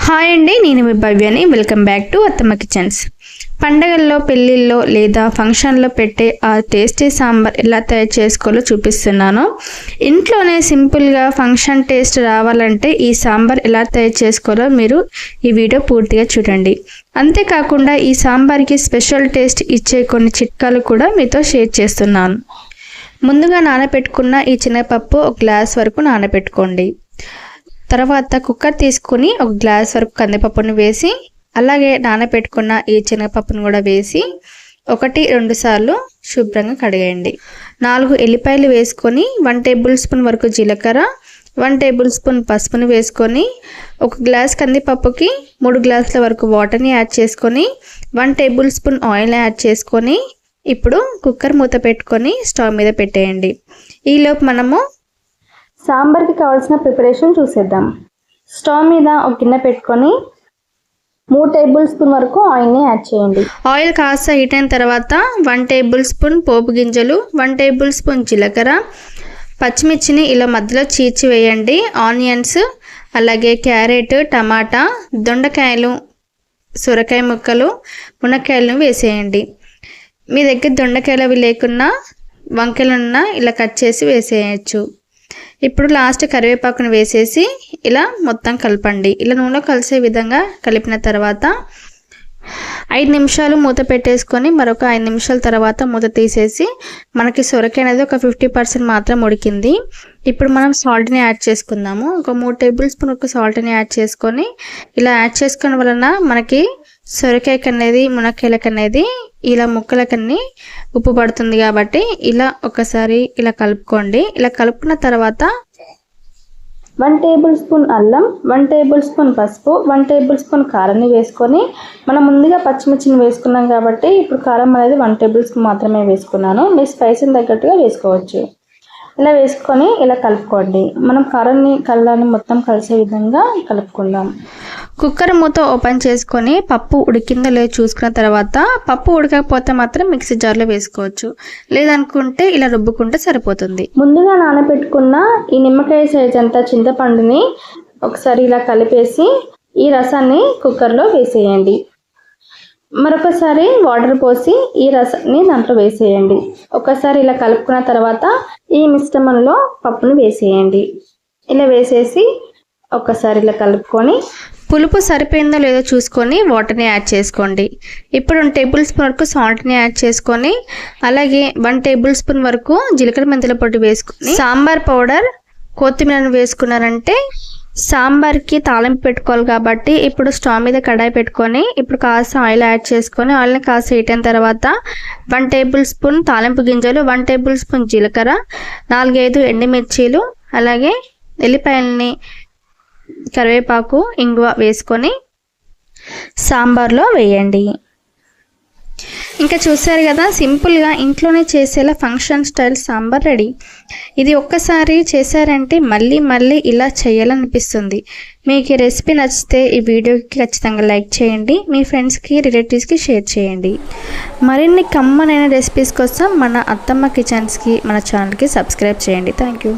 Hi అండి, నేను మీ భవ్యని. Welcome back to అత్తమ్మ కిచెన్స్. పండగల్లో, పెళ్ళిళ్ళలో లేదా ఫంక్షన్లో పెట్టే ఆ టేస్టీ సాంబార్ ఎలా తయారు చేసుకోవాలో చూపిస్తున్నాను. ఇంట్లోనే సింపుల్గా ఫంక్షన్ టేస్ట్ రావాలంటే ఈ సాంబార్ ఎలా తయారు చేసుకోవాలో మీరు ఈ వీడియో పూర్తిగా చూడండి. అంతేకాకుండా ఈ సాంబార్కి స్పెషల్ టేస్ట్ ఇచ్చే కొన్ని చిట్కాలు కూడా మీతో షేర్ చేస్తున్నాను. ముందుగా నానబెట్టుకున్న ఈ శనగపప్పు ఒక గ్లాస్ వరకు నానబెట్టుకోండి. తర్వాత కుక్కర్ తీసుకుని ఒక గ్లాస్ వరకు కందిపప్పును వేసి, అలాగే నానబెట్టుకున్న ఈ శనగపప్పును కూడా వేసి 1-2 సార్లు శుభ్రంగా కడిగేయండి. 4 ఎల్లిపాయలు వేసుకొని 1 టేబుల్ స్పూన్ వరకు జీలకర్ర, 1 టేబుల్ స్పూన్ పసుపును వేసుకొని, ఒక గ్లాస్ కందిపప్పుకి 3 గ్లాసుల వరకు వాటర్ని యాడ్ చేసుకొని 1 టేబుల్ స్పూన్ ఆయిల్ని యాడ్ చేసుకొని ఇప్పుడు కుక్కర్ మూత పెట్టుకొని స్టవ్ మీద పెట్టేయండి. ఈలోపు మనము సాంబార్కి కావాల్సిన ప్రిపరేషన్ చూసేద్దాం. స్టవ్ మీద ఒక గిన్నె పెట్టుకొని 3 టేబుల్ స్పూన్ వరకు ఆయిల్ని యాడ్ చేయండి. ఆయిల్ కాస్త హీట్ అయిన తర్వాత 1 టేబుల్ స్పూన్ పోపు గింజలు, 1 టేబుల్ స్పూన్ జీలకర్ర, పచ్చిమిర్చిని ఇలా మధ్యలో చీల్చి వేయండి. ఆనియన్స్, అలాగే క్యారెట్, టమాటా, దొండకాయలు, సొరకాయ ముక్కలు, మునక్కాయలను వేసేయండి. మీ దగ్గర దొండకాయలు అవి లేకున్నా వంకాయలున్నా ఇలా కట్ చేసి వేసేయచ్చు. ఇప్పుడు లాస్ట్ కరివేపాకును వేసేసి ఇలా మొత్తం కలపండి. ఇలా నూనెలో కలిసే విధంగా కలిపిన తర్వాత 5 నిమిషాలు మూత పెట్టేసుకొని మరొక 5 నిమిషాల తర్వాత మూత తీసేసి, మనకి సొరకాయ అనేది ఒక 50% మాత్రం ఉడికింది. ఇప్పుడు మనం సాల్ట్ని యాడ్ చేసుకుందాము. ఒక 3 టేబుల్ స్పూన్ ఒక సాల్ట్ని యాడ్ చేసుకొని ఇలా యాడ్ చేసుకోవడం వలన మనకి సొరకాయకి అనేది, మునక్కాయలకు అనేది, ఇలా ముక్కలకన్నీ ఉప్పు పడుతుంది. కాబట్టి ఇలా ఒకసారి ఇలా కలుపుకోండి. ఇలా కలుపుకున్న తర్వాత 1 టేబుల్ స్పూన్ అల్లం, 1 టేబుల్ స్పూన్ పసుపు, 1 టేబుల్ స్పూన్ కారాన్ని వేసుకొని, మనం ముందుగా పచ్చిమిర్చిని వేసుకున్నాం కాబట్టి ఇప్పుడు కారం అనేది 1 టేబుల్ స్పూన్ మాత్రమే వేసుకున్నాను. మీ స్పైసీని తగ్గట్టుగా వేసుకోవచ్చు. ఇలా వేసుకొని ఇలా కలుపుకోండి. మనం కారాన్ని మొత్తం కలిసే విధంగా కలుపుకుందాం. కుక్కర్ మూత ఓపెన్ చేసుకొని పప్పు ఉడికిందో లేదో చూసుకున్న తర్వాత, పప్పు ఉడకకపోతే మాత్రం మిక్సీ జార్లో వేసుకోవచ్చు, లేదనుకుంటే ఇలా రుబ్బుకుంటే సరిపోతుంది. ముందుగా నానబెట్టుకున్న ఈ నిమ్మకాయ సైజ్ అంతా చింతపండుని ఒకసారి ఇలా కలిపేసి ఈ రసాన్ని కుక్కర్లో వేసేయండి. మరొకసారి వాటర్ పోసి ఈ రసాన్ని దాంట్లో వేసేయండి. ఒకసారి ఇలా కలుపుకున్న తర్వాత ఈ మిశ్రమంలో పప్పును వేసేయండి. ఇలా వేసేసి ఒకసారి ఇలా కలుపుకొని పులుపు సరిపోయిందో లేదో చూసుకొని వాటర్ని యాడ్ చేసుకోండి. ఇప్పుడు 1 టేబుల్ స్పూన్ వరకు సాల్ట్ని యాడ్ చేసుకొని, అలాగే 1 టేబుల్ స్పూన్ వరకు జీలకర్ర మెంతుల పొడి వేసుకొని, సాంబార్ పౌడర్, కొత్తిమీరను వేసుకున్నారంటే సాంబార్కి తాలింపు పెట్టుకోవాలి. కాబట్టి ఇప్పుడు స్టవ్ మీద కడాయి పెట్టుకొని ఇప్పుడు కాస్త ఆయిల్ యాడ్ చేసుకొని, ఆయిల్ని కాస్త హీట్ అయిన తర్వాత 1 టేబుల్ స్పూన్ తాలింపు గింజలు, 1 టేబుల్ స్పూన్ జీలకర్ర, 4-5 ఎండుమిర్చీలు, అలాగే ఎల్లిపాయలని, కరివేపాకు, ఇంగువ వేసుకొని సాంబార్లో వేయండి. ఇంకా చూసారు కదా, సింపుల్గా ఇంట్లోనే చేసేలా ఫంక్షన్ స్టైల్ సాంబార్ రెడీ. ఇది ఒక్కసారి చేశారంటే మళ్ళీ మళ్ళీ ఇలా చేయాలనిపిస్తుంది. మీకు ఈ రెసిపీ నచ్చితే ఈ వీడియోకి ఖచ్చితంగా లైక్ చేయండి. మీ ఫ్రెండ్స్కి, రిలేటివ్స్కి షేర్ చేయండి. మరిన్ని కమ్మనైన రెసిపీస్ కోసం మన అత్తమ్మ కిచెన్స్కి, మన ఛానల్కి సబ్స్క్రైబ్ చేయండి. Thank you.